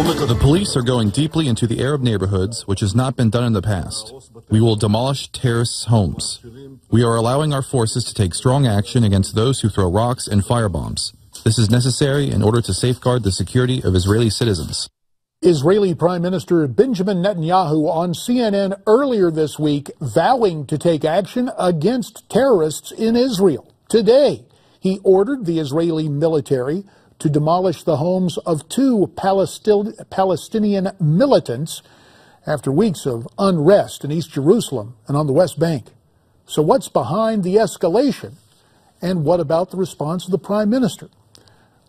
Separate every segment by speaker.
Speaker 1: The police are going deeply into the Arab neighborhoods, which has not been done in the past. We will demolish terrorists' homes. We are allowing our forces to take strong action against those who throw rocks and firebombs. This is necessary in order to safeguard the security of Israeli citizens.
Speaker 2: Israeli Prime Minister Benjamin Netanyahu on CNN earlier this week vowing to take action against terrorists in Israel. Today, he ordered the Israeli military to demolish the homes of two Palestinian militants after weeks of unrest in East Jerusalem and on the West Bank. So what's behind the escalation? And what about the response of the Prime Minister?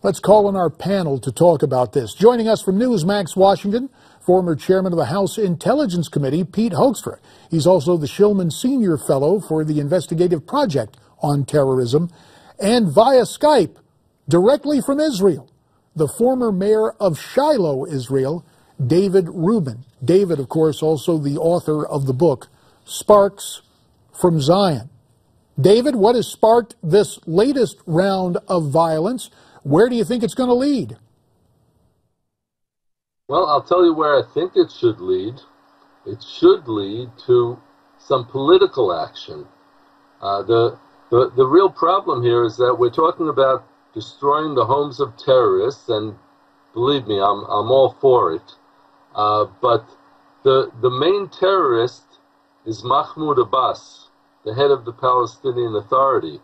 Speaker 2: Let's call on our panel to talk about this. Joining us from Newsmax, Washington, former chairman of the House Intelligence Committee, Pete Hoekstra. He's also the Shillman Senior Fellow for the Investigative Project on Terrorism. And via Skype, directly from Israel, the former mayor of Shiloh, Israel, David Rubin. David, of course, also the author of the book, Sparks from Zion. David, what has sparked this latest round of violence? Where do you think it's going to lead?
Speaker 3: Well, I'll tell you where I think it should lead. It should lead to some political action. The real problem here is that we're talking about destroying the homes of terrorists, and believe me, I'm all for it. But the main terrorist is Mahmoud Abbas, the head of the Palestinian Authority,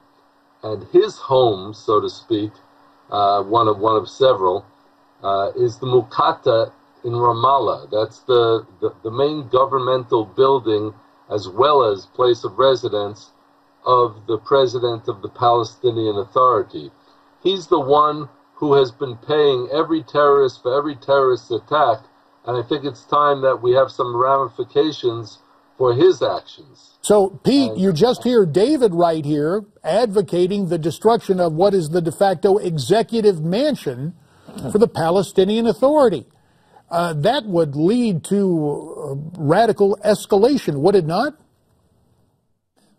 Speaker 3: and his home, so to speak, one of several, is the Muqata in Ramallah. That's the main governmental building as well as place of residence of the president of the Palestinian Authority. He's the one who has been paying every terrorist for every terrorist attack, and I think it's time that we have some ramifications for his actions.
Speaker 2: So, Pete, you just hear David right here advocating the destruction of what is the de facto executive mansion for the Palestinian Authority. That would lead to radical escalation, would it not?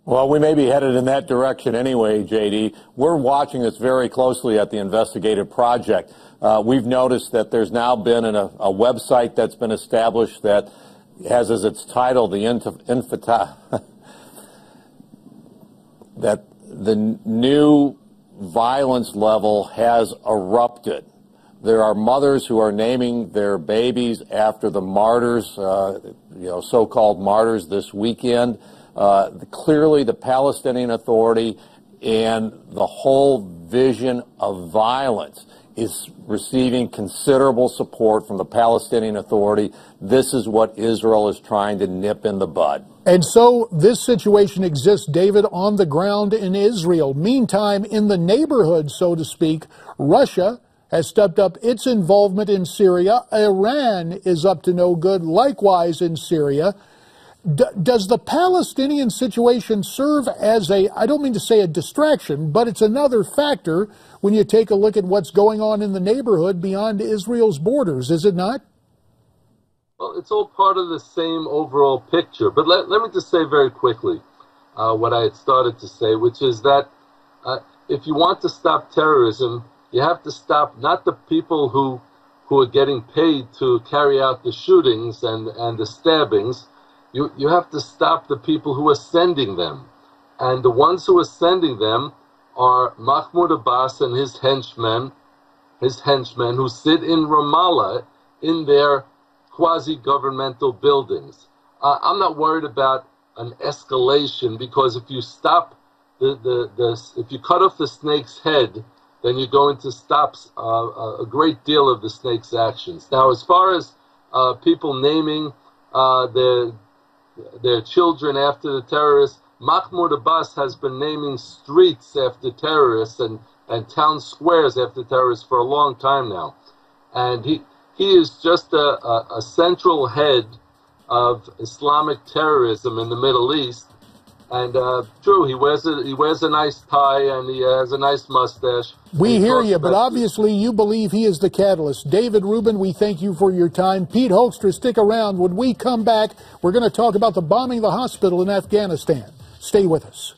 Speaker 4: Well, we may be headed in that direction anyway, J.D. We're watching this very closely at the Investigative Project. We've noticed that there's now been a website that's been established that has as its title the intifada, that the new violence level has erupted. There are mothers who are naming their babies after the martyrs, so-called martyrs this weekend. Clearly, the Palestinian Authority and the whole vision of violence is receiving considerable support from the Palestinian Authority. This is what Israel is trying to nip in the bud.
Speaker 2: And so this situation exists, David, on the ground in Israel. Meantime, in the neighborhood, so to speak, Russia has stepped up its involvement in Syria. Iran is up to no good, likewise in Syria. Does the Palestinian situation serve as I don't mean to say a distraction, but it's another factor when you take a look at what's going on in the neighborhood beyond Israel's borders, is it not?
Speaker 3: Well, it's all part of the same overall picture. But let me just say very quickly what I had started to say, which is that if you want to stop terrorism, you have to stop not the people who are getting paid to carry out the shootings and the stabbings. You have to stop the people who are sending them. And the ones who are sending them are Mahmoud Abbas and his henchmen who sit in Ramallah in their quasi-governmental buildings. I'm not worried about an escalation, because if you stop if you cut off the snake's head, then you're going to stop a great deal of the snake's actions. Now, as far as people naming their children after the terrorists, Mahmoud Abbas has been naming streets after terrorists and town squares after terrorists for a long time now. And he is just a central head of Islamic terrorism in the Middle East. And true, he wears a nice tie and he has a nice mustache.
Speaker 2: We hear you, but obviously you believe he is the catalyst. David Rubin, we thank you for your time. Pete Hoekstra, stick around. When we come back, we're going to talk about the bombing of the hospital in Afghanistan. Stay with us.